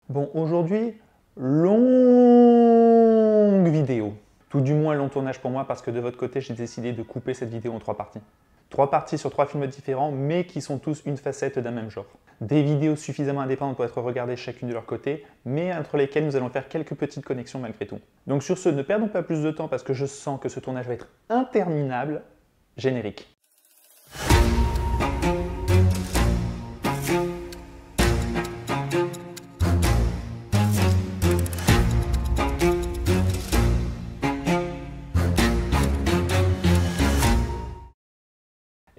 Bon, aujourd'hui, longue vidéo. Tout du moins long tournage pour moi parce que de votre côté, j'ai décidé de couper cette vidéo en 3 parties. 3 parties sur 3 films différents, mais qui sont tous une facette d'un même genre. Des vidéos suffisamment indépendantes pour être regardées chacune de leur côté, mais entre lesquelles nous allons faire quelques petites connexions malgré tout. Donc sur ce, ne perdons pas plus de temps parce que je sens que ce tournage va être interminable. Générique.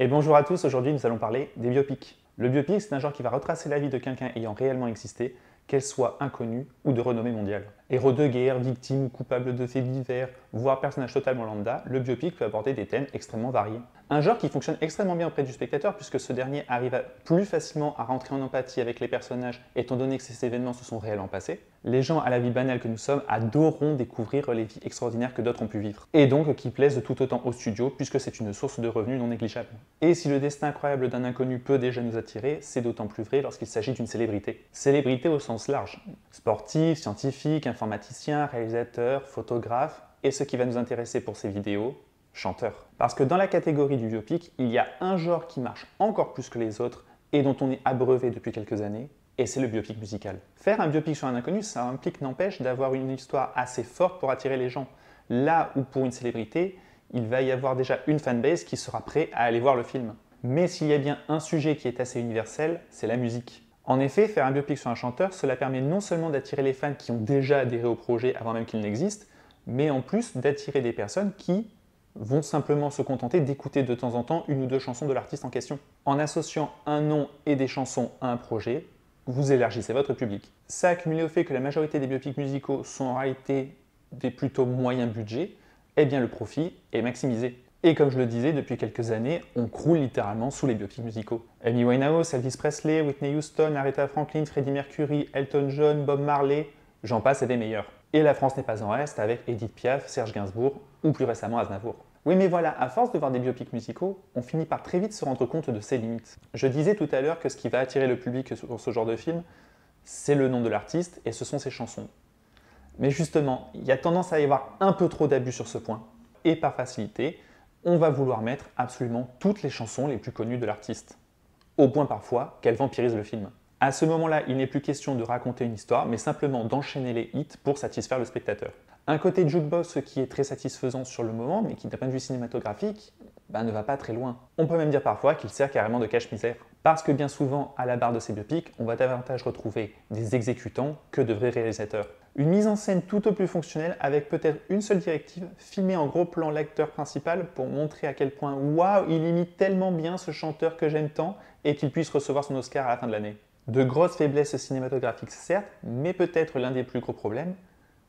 Et bonjour à tous, aujourd'hui nous allons parler des biopics. Le biopic, c'est un genre qui va retracer la vie de quelqu'un ayant réellement existé, qu'elle soit inconnue ou de renommée mondiale. Héros de guerre, victime ou coupable de faits divers, voire personnage totalement lambda, le biopic peut aborder des thèmes extrêmement variés. Un genre qui fonctionne extrêmement bien auprès du spectateur puisque ce dernier arrive plus facilement à rentrer en empathie avec les personnages étant donné que ces événements se sont réellement passés. Les gens à la vie banale que nous sommes adoreront découvrir les vies extraordinaires que d'autres ont pu vivre. Et donc qui plaisent tout autant au studio puisque c'est une source de revenus non négligeable. Et si le destin incroyable d'un inconnu peut déjà nous attirer, c'est d'autant plus vrai lorsqu'il s'agit d'une célébrité. Célébrité au sens large. Sportif, scientifique, informaticien, réalisateur, photographe, et ce qui va nous intéresser pour ces vidéos, chanteur. Parce que dans la catégorie du biopic, il y a un genre qui marche encore plus que les autres et dont on est abreuvé depuis quelques années, et c'est le biopic musical. Faire un biopic sur un inconnu, ça implique n'empêche d'avoir une histoire assez forte pour attirer les gens. Là où pour une célébrité, il va y avoir déjà une fanbase qui sera prêt à aller voir le film. Mais s'il y a bien un sujet qui est assez universel, c'est la musique. En effet, faire un biopic sur un chanteur, cela permet non seulement d'attirer les fans qui ont déjà adhéré au projet avant même qu'il n'existe, mais en plus d'attirer des personnes qui vont simplement se contenter d'écouter de temps en temps une ou deux chansons de l'artiste en question. En associant un nom et des chansons à un projet, vous élargissez votre public. Ça accumulé au fait que la majorité des biopics musicaux sont en réalité des plutôt moyens budgets, eh bien le profit est maximisé. Et comme je le disais, depuis quelques années, on croule littéralement sous les biopics musicaux. Amy Winehouse, Elvis Presley, Whitney Houston, Aretha Franklin, Freddie Mercury, Elton John, Bob Marley, j'en passe et des meilleurs. Et la France n'est pas en reste avec Edith Piaf, Serge Gainsbourg ou plus récemment Aznavour. Oui mais voilà, à force de voir des biopics musicaux, on finit par très vite se rendre compte de ses limites. Je disais tout à l'heure que ce qui va attirer le public sur ce genre de film, c'est le nom de l'artiste et ce sont ses chansons. Mais justement, il y a tendance à y avoir un peu trop d'abus sur ce point. Et par facilité, on va vouloir mettre absolument toutes les chansons les plus connues de l'artiste. Au point parfois qu'elles vampirisent le film. À ce moment-là, il n'est plus question de raconter une histoire, mais simplement d'enchaîner les hits pour satisfaire le spectateur. Un côté jukebox qui est très satisfaisant sur le moment, mais qui d'un point de vue cinématographique, ne va pas très loin. On peut même dire parfois qu'il sert carrément de cache-misère. Parce que bien souvent, à la barre de ces biopics, on va davantage retrouver des exécutants que de vrais réalisateurs. Une mise en scène tout au plus fonctionnelle avec peut-être une seule directive, filmer en gros plan l'acteur principal pour montrer à quel point waouh, il imite tellement bien ce chanteur que j'aime tant et qu'il puisse recevoir son Oscar à la fin de l'année. De grosses faiblesses cinématographiques certes, mais peut-être l'un des plus gros problèmes,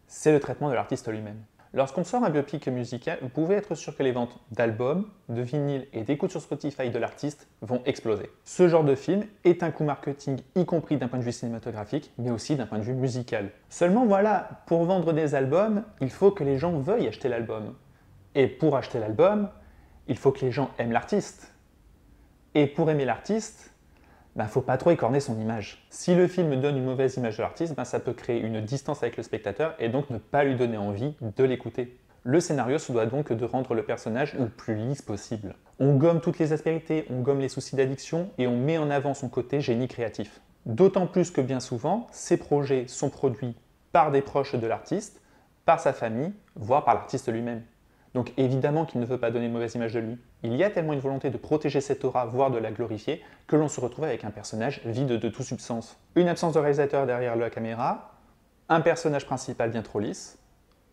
c'est le traitement de l'artiste lui-même. Lorsqu'on sort un biopic musical, vous pouvez être sûr que les ventes d'albums, de vinyles et d'écoutes sur Spotify de l'artiste vont exploser. Ce genre de film est un coup marketing, y compris d'un point de vue cinématographique, mais aussi d'un point de vue musical. Seulement voilà, pour vendre des albums, il faut que les gens veuillent acheter l'album. Et pour acheter l'album, il faut que les gens aiment l'artiste. Et pour aimer l'artiste, faut pas trop écorner son image. Si le film donne une mauvaise image de l'artiste, ça peut créer une distance avec le spectateur et donc ne pas lui donner envie de l'écouter. Le scénario se doit donc de rendre le personnage le plus lisse possible. On gomme toutes les aspérités, on gomme les soucis d'addiction et on met en avant son côté génie créatif. D'autant plus que bien souvent, ces projets sont produits par des proches de l'artiste, par sa famille, voire par l'artiste lui-même. Donc évidemment qu'il ne veut pas donner une mauvaise image de lui. Il y a tellement une volonté de protéger cette aura, voire de la glorifier, que l'on se retrouve avec un personnage vide de toute substance. Une absence de réalisateur derrière la caméra, un personnage principal bien trop lisse,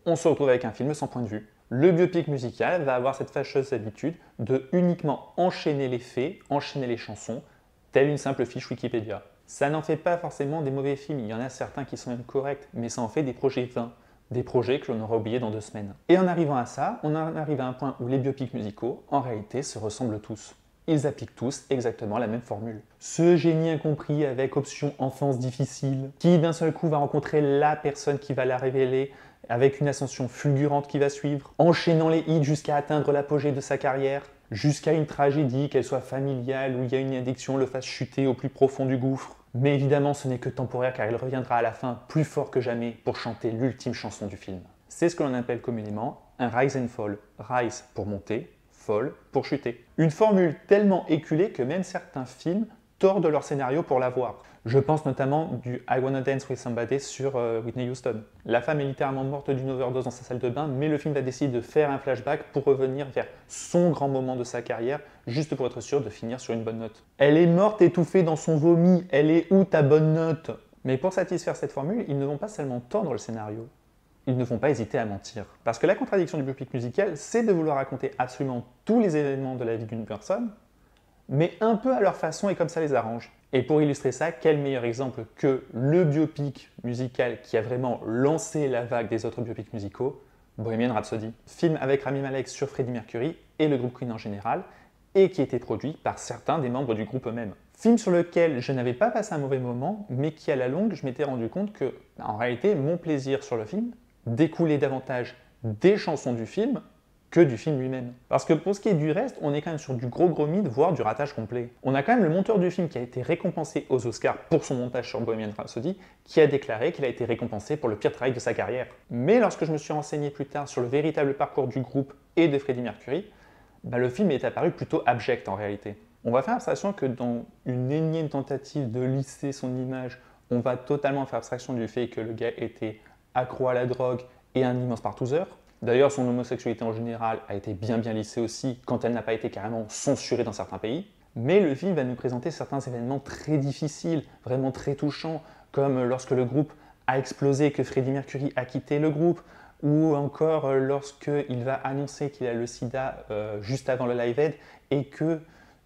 on se retrouve avec un film sans point de vue. Le biopic musical va avoir cette fâcheuse habitude de uniquement enchaîner les faits, enchaîner les chansons, telle une simple fiche Wikipédia. Ça n'en fait pas forcément des mauvais films, il y en a certains qui sont même corrects, mais ça en fait des projets vains. Des projets que l'on aura oubliés dans 2 semaines. Et en arrivant à ça, on en arrive à un point où les biopics musicaux, en réalité, se ressemblent tous. Ils appliquent tous exactement la même formule. Ce génie incompris avec option enfance difficile, qui d'un seul coup va rencontrer la personne qui va la révéler, avec une ascension fulgurante qui va suivre, enchaînant les hits jusqu'à atteindre l'apogée de sa carrière, jusqu'à une tragédie, qu'elle soit familiale ou il y a une addiction, le fasse chuter au plus profond du gouffre. Mais évidemment, ce n'est que temporaire car il reviendra à la fin plus fort que jamais pour chanter l'ultime chanson du film. C'est ce que l'on appelle communément un rise and fall. Rise pour monter, fall pour chuter. Une formule tellement éculée que même certains films tordent leur scénario pour l'avoir. Je pense notamment du I Wanna Dance with Somebody sur Whitney Houston. La femme est littéralement morte d'une overdose dans sa salle de bain, mais le film va décider de faire un flashback pour revenir vers son grand moment de sa carrière, juste pour être sûr de finir sur une bonne note. Elle est morte étouffée dans son vomi, elle est où ta bonne note? Mais pour satisfaire cette formule, ils ne vont pas seulement tordre le scénario, ils ne vont pas hésiter à mentir. Parce que la contradiction du biopic musical, c'est de vouloir raconter absolument tous les événements de la vie d'une personne, mais un peu à leur façon et comme ça les arrange. Et pour illustrer ça, quel meilleur exemple que le biopic musical qui a vraiment lancé la vague des autres biopics musicaux, Bohemian Rhapsody. Film avec Rami Malek sur Freddie Mercury et le groupe Queen en général, et qui a été produit par certains des membres du groupe eux-mêmes. Film sur lequel je n'avais pas passé un mauvais moment, mais qui à la longue, je m'étais rendu compte que, en réalité, mon plaisir sur le film découlait davantage des chansons du film que du film lui-même. Parce que pour ce qui est du reste, on est quand même sur du gros mythe, voire du ratage complet. On a quand même le monteur du film qui a été récompensé aux Oscars pour son montage sur Bohemian Rhapsody, qui a déclaré qu'il a été récompensé pour le pire travail de sa carrière. Mais lorsque je me suis renseigné plus tard sur le véritable parcours du groupe et de Freddie Mercury, le film est apparu plutôt abject en réalité. On va faire abstraction que dans une énième tentative de lisser son image, on va totalement faire abstraction du fait que le gars était accro à la drogue et un immense partouzeur. D'ailleurs, son homosexualité en général a été bien lissée aussi quand elle n'a pas été carrément censurée dans certains pays. Mais le film va nous présenter certains événements très difficiles, vraiment très touchants, comme lorsque le groupe a explosé et que Freddie Mercury a quitté le groupe, ou encore lorsqu'il va annoncer qu'il a le sida juste avant le Live Aid et que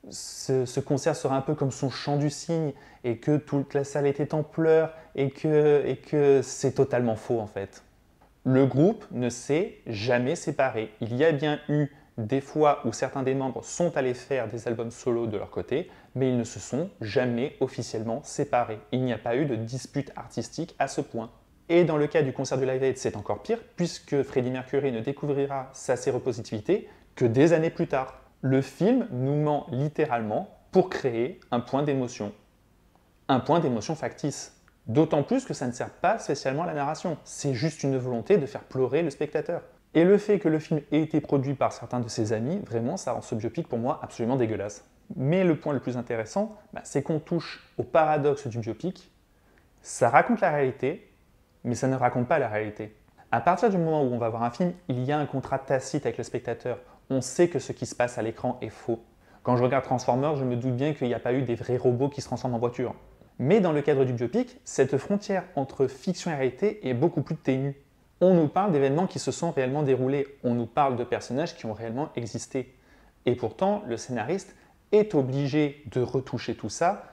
ce concert sera un peu comme son chant du cygne et que toute la salle était en pleurs et que c'est totalement faux en fait. Le groupe ne s'est jamais séparé. Il y a bien eu des fois où certains des membres sont allés faire des albums solo de leur côté, mais ils ne se sont jamais officiellement séparés. Il n'y a pas eu de dispute artistique à ce point. Et dans le cas du concert du Live Aid, c'est encore pire, puisque Freddie Mercury ne découvrira sa séropositivité que des années plus tard. Le film nous ment littéralement pour créer un point d'émotion factice. D'autant plus que ça ne sert pas spécialement à la narration, c'est juste une volonté de faire pleurer le spectateur. Et le fait que le film ait été produit par certains de ses amis, vraiment ça rend ce biopic pour moi absolument dégueulasse. Mais le point le plus intéressant, c'est qu'on touche au paradoxe du biopic. Ça raconte la réalité, mais ça ne raconte pas la réalité. À partir du moment où on va voir un film, il y a un contrat tacite avec le spectateur. On sait que ce qui se passe à l'écran est faux. Quand je regarde Transformers, je me doute bien qu'il n'y a pas eu des vrais robots qui se transforment en voiture. Mais dans le cadre du biopic, cette frontière entre fiction et réalité est beaucoup plus ténue. On nous parle d'événements qui se sont réellement déroulés, on nous parle de personnages qui ont réellement existé. Et pourtant, le scénariste est obligé de retoucher tout ça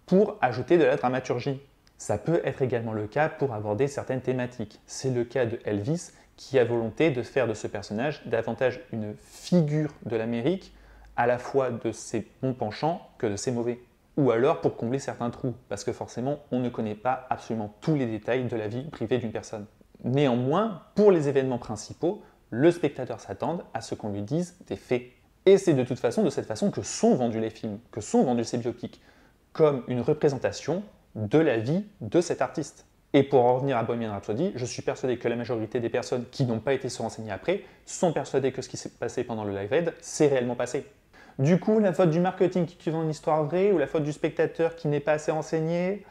pour ajouter de la dramaturgie. Ça peut être également le cas pour aborder certaines thématiques. C'est le cas de Elvis qui a volonté de faire de ce personnage davantage une figure de l'Amérique, à la fois de ses bons penchants que de ses mauvais. Ou alors pour combler certains trous, parce que forcément on ne connaît pas absolument tous les détails de la vie privée d'une personne. Néanmoins, pour les événements principaux, le spectateur s'attend à ce qu'on lui dise des faits. Et c'est de toute façon de cette façon que sont vendus les films, que sont vendus ces biopics, comme une représentation de la vie de cet artiste. Et pour en revenir à Bohemian Rhapsody, je suis persuadé que la majorité des personnes qui n'ont pas été se renseigner après sont persuadées que ce qui s'est passé pendant le Live Aid s'est réellement passé. Du coup, la faute du marketing qui vend une histoire vraie ou la faute du spectateur qui n'est pas assez renseigné,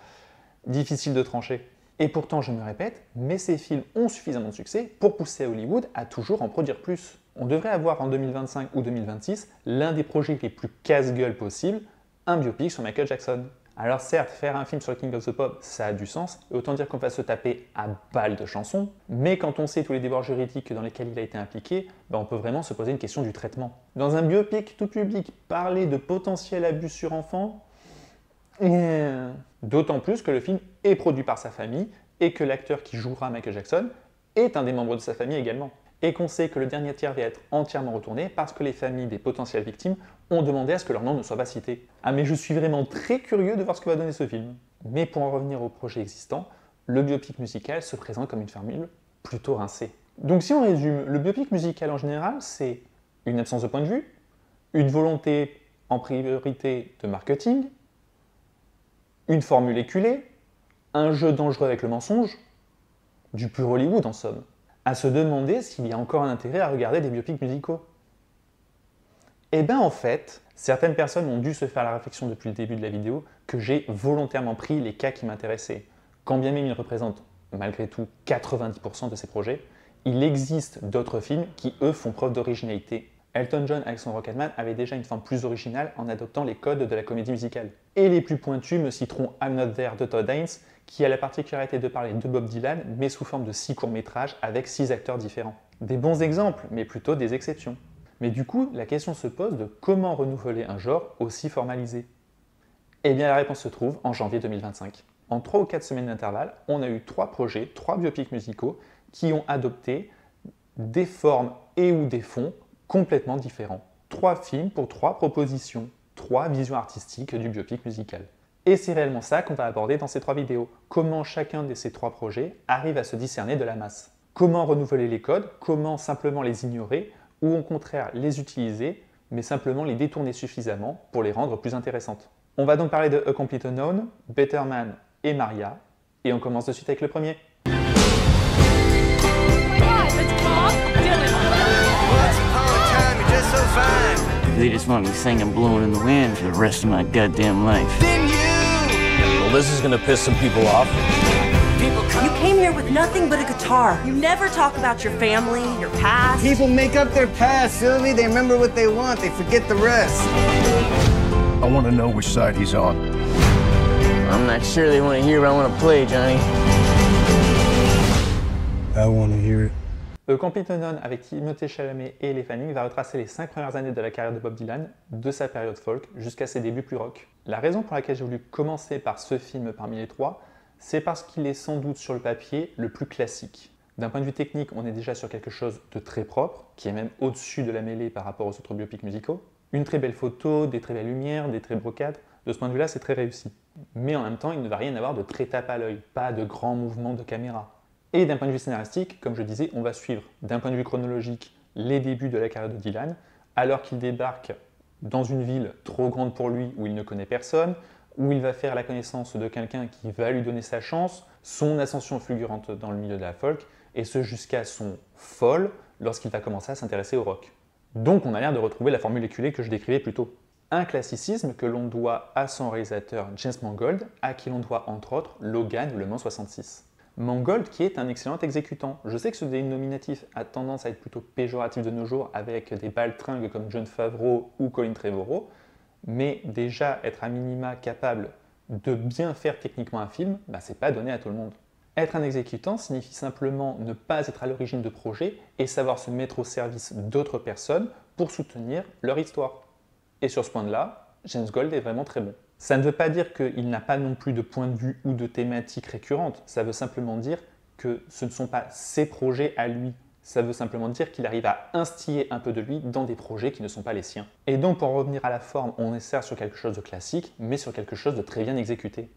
difficile de trancher. Et pourtant, je me répète, mais ces films ont suffisamment de succès pour pousser Hollywood à toujours en produire plus. On devrait avoir en 2025 ou 2026 l'un des projets les plus casse-gueule possibles, un biopic sur Michael Jackson. Alors certes, faire un film sur le King of the Pop, ça a du sens, et autant dire qu'on va se taper à balles de chansons, mais quand on sait tous les déboires juridiques dans lesquels il a été impliqué, on peut vraiment se poser une question du traitement. Dans un biopic tout public, parler de potentiel abus sur enfants, d'autant plus que le film est produit par sa famille, et que l'acteur qui jouera Michael Jackson est un des membres de sa famille également. Et qu'on sait que le dernier tiers va être entièrement retourné parce que les familles des potentielles victimes ont demandé à ce que leur nom ne soit pas cité. Ah mais je suis vraiment très curieux de voir ce que va donner ce film. Mais pour en revenir au projet existant, le biopic musical se présente comme une formule plutôt rincée. Donc si on résume, le biopic musical en général, c'est une absence de point de vue, une volonté en priorité de marketing, Une formule éculée, un jeu dangereux avec le mensonge, du pur Hollywood en somme. À se demander s'il y a encore un intérêt à regarder des biopics musicaux. Eh bien en fait, certaines personnes ont dû se faire la réflexion depuis le début de la vidéo que j'ai volontairement pris les cas qui m'intéressaient. Quand bien même ils représentent malgré tout 90% de ces projets, il existe d'autres films qui eux font preuve d'originalité. Elton John avec son Rocketman avait déjà une forme plus originale en adoptant les codes de la comédie musicale. Et les plus pointus me citeront I'm Not There de Todd Haynes, qui a la particularité de parler de Bob Dylan, mais sous forme de 6 courts-métrages avec 6 acteurs différents. Des bons exemples, mais plutôt des exceptions. Mais du coup, la question se pose de comment renouveler un genre aussi formalisé. Eh bien la réponse se trouve en janvier 2025. En 3 ou 4 semaines d'intervalle, on a eu 3 projets, 3 biopics musicaux qui ont adopté des formes et ou des fonds complètement différents. 3 films pour 3 propositions, 3 visions artistiques du biopic musical. Et c'est réellement ça qu'on va aborder dans ces 3 vidéos. Comment chacun de ces 3 projets arrive à se discerner de la masse. Comment renouveler les codes, comment simplement les ignorer, ou au contraire les utiliser, mais simplement les détourner suffisamment pour les rendre plus intéressantes. On va donc parler de A Complete Unknown, Better Man et Maria, et on commence de suite avec le premier. They just want me singing Blowing in the Wind for the rest of my goddamn life. Well, this is gonna piss some people off. You came here with nothing but a guitar. You never talk about your family, your past. People make up their past, Sylvie. They remember what they want. They forget the rest. I want to know which side he's on. I'm not sure they want to hear what I want to play, Johnny. I want to hear it. A Complete Unknown avec Timothée Chalamet et les Fanning va retracer les 5 premières années de la carrière de Bob Dylan, de sa période folk jusqu'à ses débuts plus rock. La raison pour laquelle j'ai voulu commencer par ce film parmi les 3, c'est parce qu'il est sans doute sur le papier le plus classique. D'un point de vue technique, on est déjà sur quelque chose de très propre, qui est même au-dessus de la mêlée par rapport aux autres biopics musicaux. Une très belle photo, des très belles lumières, des très beaux cadres. De ce point de vue-là, c'est très réussi. Mais en même temps, il ne va rien avoir de très tape à l'œil, pas de grands mouvements de caméra. Et d'un point de vue scénaristique, comme je disais, on va suivre d'un point de vue chronologique les débuts de la carrière de Dylan, alors qu'il débarque dans une ville trop grande pour lui où il ne connaît personne, où il va faire la connaissance de quelqu'un qui va lui donner sa chance, son ascension fulgurante dans le milieu de la folk, et ce jusqu'à son fall lorsqu'il va commencer à s'intéresser au rock. Donc on a l'air de retrouver la formule éculée que je décrivais plus tôt. Un classicisme que l'on doit à son réalisateur James Mangold, à qui l'on doit entre autres Logan ou Le Mans 66. Mangold qui est un excellent exécutant. Je sais que ce dénominatif a tendance à être plutôt péjoratif de nos jours avec des baltringues comme Jon Favreau ou Colin Trevorrow, mais déjà être à minima capable de bien faire techniquement un film, c'est pas donné à tout le monde. Être un exécutant signifie simplement ne pas être à l'origine de projets et savoir se mettre au service d'autres personnes pour soutenir leur histoire. Et sur ce point-là, James Gold est vraiment très bon. Ça ne veut pas dire qu'il n'a pas non plus de point de vue ou de thématique récurrente, ça veut simplement dire que ce ne sont pas ses projets à lui. Ça veut simplement dire qu'il arrive à instiller un peu de lui dans des projets qui ne sont pas les siens. Et donc pour revenir à la forme, on est certes sur quelque chose de classique, mais sur quelque chose de très bien exécuté.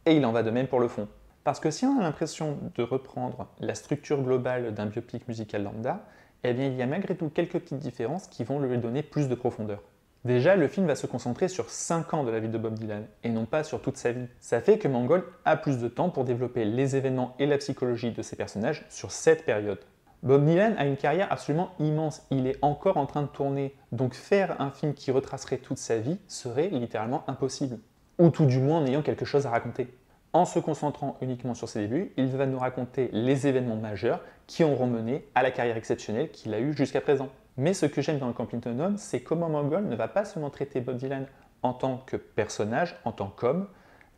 Et il en va de même pour le fond. Parce que si on a l'impression de reprendre la structure globale d'un biopic musical lambda, eh bien il y a malgré tout quelques petites différences qui vont lui donner plus de profondeur. Déjà, le film va se concentrer sur 5 ans de la vie de Bob Dylan, et non pas sur toute sa vie. Ça fait que Mangold a plus de temps pour développer les événements et la psychologie de ses personnages sur cette période. Bob Dylan a une carrière absolument immense, il est encore en train de tourner, donc faire un film qui retracerait toute sa vie serait littéralement impossible. Ou tout du moins en ayant quelque chose à raconter. En se concentrant uniquement sur ses débuts, il va nous raconter les événements majeurs qui auront mené à la carrière exceptionnelle qu'il a eue jusqu'à présent. Mais ce que j'aime dans le Complete Unknown, c'est comment Mangold ne va pas seulement traiter Bob Dylan en tant que personnage, en tant qu'homme,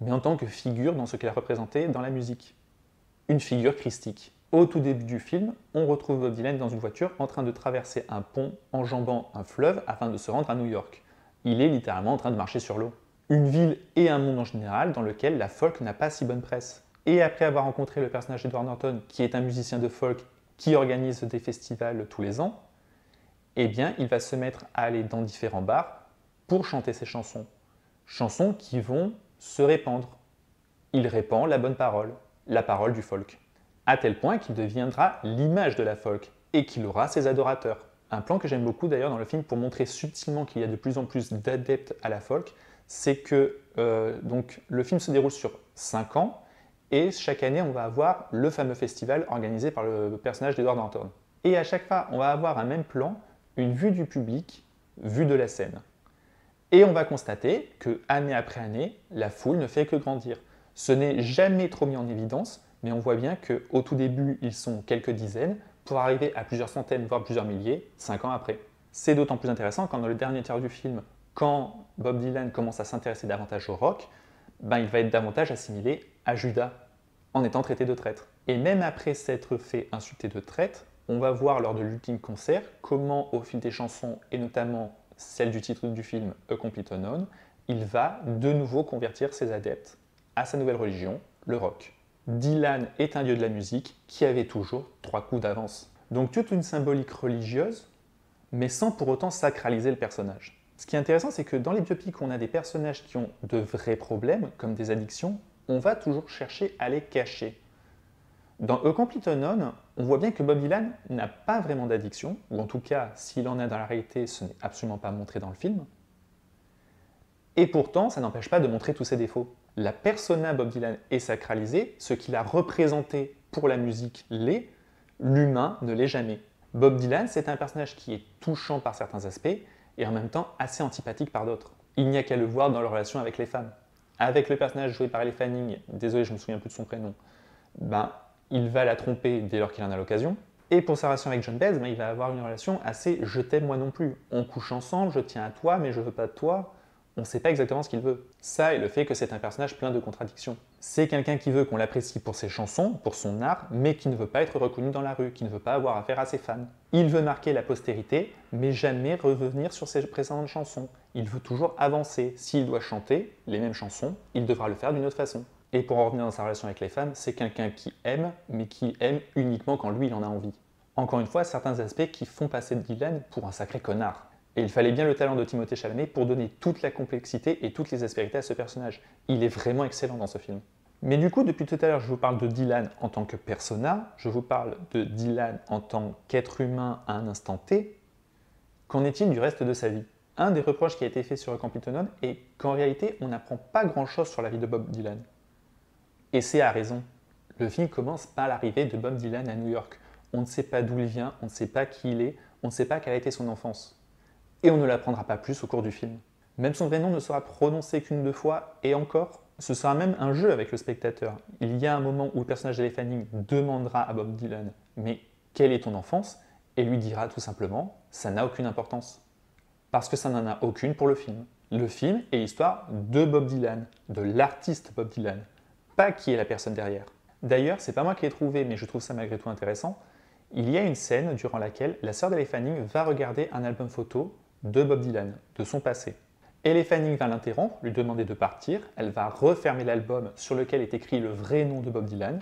mais en tant que figure dans ce qu'il a représenté dans la musique. Une figure christique. Au tout début du film, on retrouve Bob Dylan dans une voiture en train de traverser un pont enjambant un fleuve afin de se rendre à New York. Il est littéralement en train de marcher sur l'eau. Une ville et un monde en général dans lequel la folk n'a pas si bonne presse. Et après avoir rencontré le personnage d'Edward Norton, qui est un musicien de folk qui organise des festivals tous les ans, eh bien, il va se mettre à aller dans différents bars pour chanter ses chansons. Chansons qui vont se répandre. Il répand la parole du folk. À tel point qu'il deviendra l'image de la folk et qu'il aura ses adorateurs. Un plan que j'aime beaucoup d'ailleurs dans le film pour montrer subtilement qu'il y a de plus en plus d'adeptes à la folk, c'est que donc, le film se déroule sur 5 ans, et chaque année, on va avoir le fameux festival organisé par le personnage d'Edward Norton. Et à chaque fois, on va avoir un même plan, une vue du public, vue de la scène. Et on va constater que, année après année, la foule ne fait que grandir. Ce n'est jamais trop mis en évidence, mais on voit bien qu'au tout début, ils sont quelques dizaines, pour arriver à plusieurs centaines, voire plusieurs milliers, 5 ans après. C'est d'autant plus intéressant quand dans le dernier tiers du film, quand Bob Dylan commence à s'intéresser davantage au rock, il va être davantage assimilé à Judas, en étant traité de traître. Et même après s'être fait insulter de traître, on va voir lors de l'ultime concert comment, au fil des chansons, et notamment celle du titre du film A Complete Unknown, il va de nouveau convertir ses adeptes à sa nouvelle religion, le rock. Dylan est un dieu de la musique qui avait toujours 3 coups d'avance. Donc toute une symbolique religieuse, mais sans pour autant sacraliser le personnage. Ce qui est intéressant, c'est que dans les biopics où on a des personnages qui ont de vrais problèmes, comme des addictions, on va toujours chercher à les cacher. Dans A Complete Unknown, on voit bien que Bob Dylan n'a pas vraiment d'addiction, ou en tout cas, s'il en a dans la réalité, ce n'est absolument pas montré dans le film. Et pourtant, ça n'empêche pas de montrer tous ses défauts. La persona Bob Dylan est sacralisée, ce qu'il a représenté pour la musique l'est, l'humain ne l'est jamais. Bob Dylan, c'est un personnage qui est touchant par certains aspects, et en même temps assez antipathique par d'autres. Il n'y a qu'à le voir dans leur relation avec les femmes. Avec le personnage joué par Elle Fanning, désolé, je ne me souviens plus de son prénom, il va la tromper dès lors qu'il en a l'occasion. Et pour sa relation avec John Baez, il va avoir une relation assez « je t'aime moi non plus ». On couche ensemble, je tiens à toi, mais je veux pas de toi. On ne sait pas exactement ce qu'il veut. Ça et le fait que c'est un personnage plein de contradictions. C'est quelqu'un qui veut qu'on l'apprécie pour ses chansons, pour son art, mais qui ne veut pas être reconnu dans la rue, qui ne veut pas avoir affaire à ses fans. Il veut marquer la postérité, mais jamais revenir sur ses précédentes chansons. Il veut toujours avancer. S'il doit chanter les mêmes chansons, il devra le faire d'une autre façon. Et pour en revenir dans sa relation avec les femmes, c'est quelqu'un qui aime, mais qui aime uniquement quand lui il en a envie. Encore une fois, certains aspects qui font passer Dylan pour un sacré connard. Et il fallait bien le talent de Timothée Chalamet pour donner toute la complexité et toutes les aspérités à ce personnage. Il est vraiment excellent dans ce film. Mais du coup, depuis tout à l'heure, je vous parle de Dylan en tant que persona, je vous parle de Dylan en tant qu'être humain à un instant T. Qu'en est-il du reste de sa vie? Un des reproches qui a été fait sur A Complete Unknown est qu'en réalité, on n'apprend pas grand-chose sur la vie de Bob Dylan. Et c'est à raison. Le film commence par l'arrivée de Bob Dylan à New York. On ne sait pas d'où il vient, on ne sait pas qui il est, on ne sait pas quelle a été son enfance. Et on ne l'apprendra pas plus au cours du film. Même son vrai nom ne sera prononcé qu'une 2 fois, et encore, ce sera même un jeu avec le spectateur. Il y a un moment où le personnage d'Elle Fanning demandera à Bob Dylan « Mais quelle est ton enfance ?» et lui dira tout simplement « Ça n'a aucune importance. » Parce que ça n'en a aucune pour le film. Le film est l'histoire de Bob Dylan, de l'artiste Bob Dylan, pas qui est la personne derrière. D'ailleurs, c'est pas moi qui l'ai trouvé, mais je trouve ça malgré tout intéressant. Il y a une scène durant laquelle la sœur d'Elle Fanning va regarder un album photo de Bob Dylan, de son passé. Elle Fanning va l'interrompre, lui demander de partir, elle va refermer l'album sur lequel est écrit le vrai nom de Bob Dylan,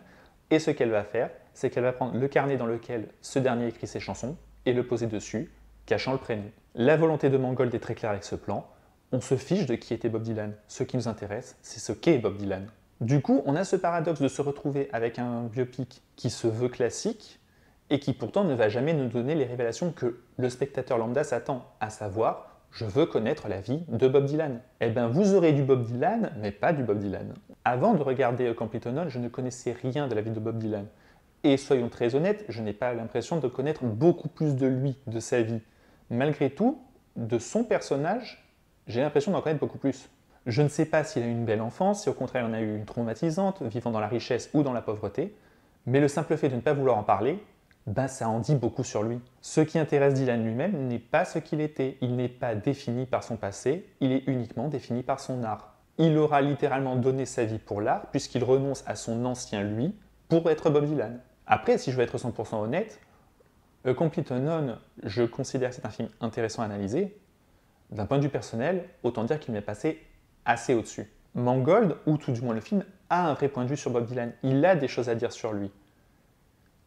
et ce qu'elle va faire, c'est qu'elle va prendre le carnet dans lequel ce dernier écrit ses chansons, et le poser dessus, cachant le prénom. La volonté de Mangold est très claire avec ce plan, on se fiche de qui était Bob Dylan, ce qui nous intéresse, c'est ce qu'est Bob Dylan. Du coup, on a ce paradoxe de se retrouver avec un biopic qui se veut classique, et qui pourtant ne va jamais nous donner les révélations que le spectateur lambda s'attend, à savoir « je veux connaître la vie de Bob Dylan ». Eh bien, vous aurez du Bob Dylan, mais pas du Bob Dylan. Avant de regarder A Complete Unknown, je ne connaissais rien de la vie de Bob Dylan. Et soyons très honnêtes, je n'ai pas l'impression de connaître beaucoup plus de lui, de sa vie. Malgré tout, de son personnage, j'ai l'impression d'en connaître beaucoup plus. Je ne sais pas s'il a eu une belle enfance, si au contraire il en a eu une traumatisante, vivant dans la richesse ou dans la pauvreté, mais le simple fait de ne pas vouloir en parler, ça en dit beaucoup sur lui. Ce qui intéresse Dylan lui-même n'est pas ce qu'il était. Il n'est pas défini par son passé, il est uniquement défini par son art. Il aura littéralement donné sa vie pour l'art, puisqu'il renonce à son ancien lui pour être Bob Dylan. Après, si je veux être 100% honnête, A Complete Unknown, je considère que c'est un film intéressant à analyser. D'un point de vue personnel, autant dire qu'il m'est passé assez au-dessus. Mangold, ou tout du moins le film, a un vrai point de vue sur Bob Dylan. Il a des choses à dire sur lui.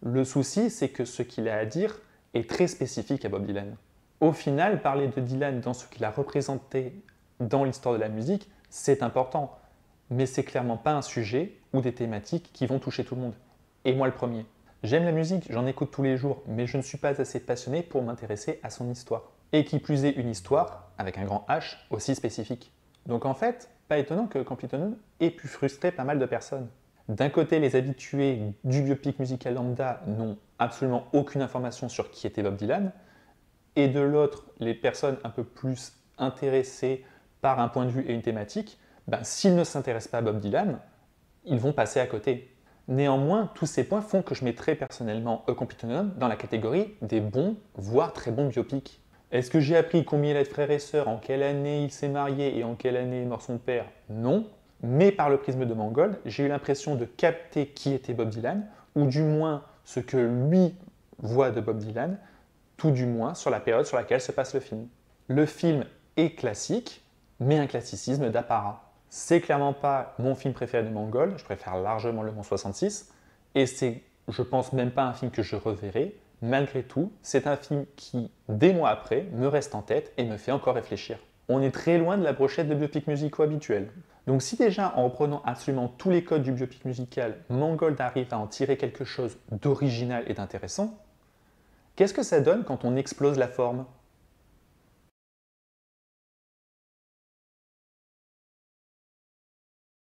Le souci, c'est que ce qu'il a à dire est très spécifique à Bob Dylan. Au final, parler de Dylan dans ce qu'il a représenté dans l'histoire de la musique, c'est important. Mais c'est clairement pas un sujet ou des thématiques qui vont toucher tout le monde. Et moi le premier. J'aime la musique, j'en écoute tous les jours, mais je ne suis pas assez passionné pour m'intéresser à son histoire. Et qui plus est une histoire, avec un grand H, aussi spécifique. Donc en fait, Pas étonnant que Campitono ait pu frustrer pas mal de personnes. D'un côté, les habitués du biopic musical lambda n'ont absolument aucune information sur qui était Bob Dylan, et de l'autre, les personnes un peu plus intéressées par un point de vue et une thématique, s'ils ne s'intéressent pas à Bob Dylan, ils vont passer à côté. Néanmoins, tous ces points font que je mettrais personnellement A Complete Unknown dans la catégorie des bons, voire très bons biopics. Est-ce que j'ai appris combien il a de frères et sœurs, en quelle année il s'est marié et en quelle année est mort son père? Non. Mais par le prisme de Mangold, j'ai eu l'impression de capter qui était Bob Dylan, ou du moins ce que lui voit de Bob Dylan, tout du moins sur la période sur laquelle se passe le film. Le film est classique, mais un classicisme d'apparat. C'est clairement pas mon film préféré de Mangold, je préfère largement Le Mans 66, et c'est, je pense, même pas un film que je reverrai. Malgré tout, c'est un film qui, des mois après, me reste en tête et me fait encore réfléchir. On est très loin de la brochette de biopics musicaux habituels. Donc si déjà, en reprenant absolument tous les codes du biopic musical, Mangold arrive à en tirer quelque chose d'original et d'intéressant, qu'est-ce que ça donne quand on explose la forme ?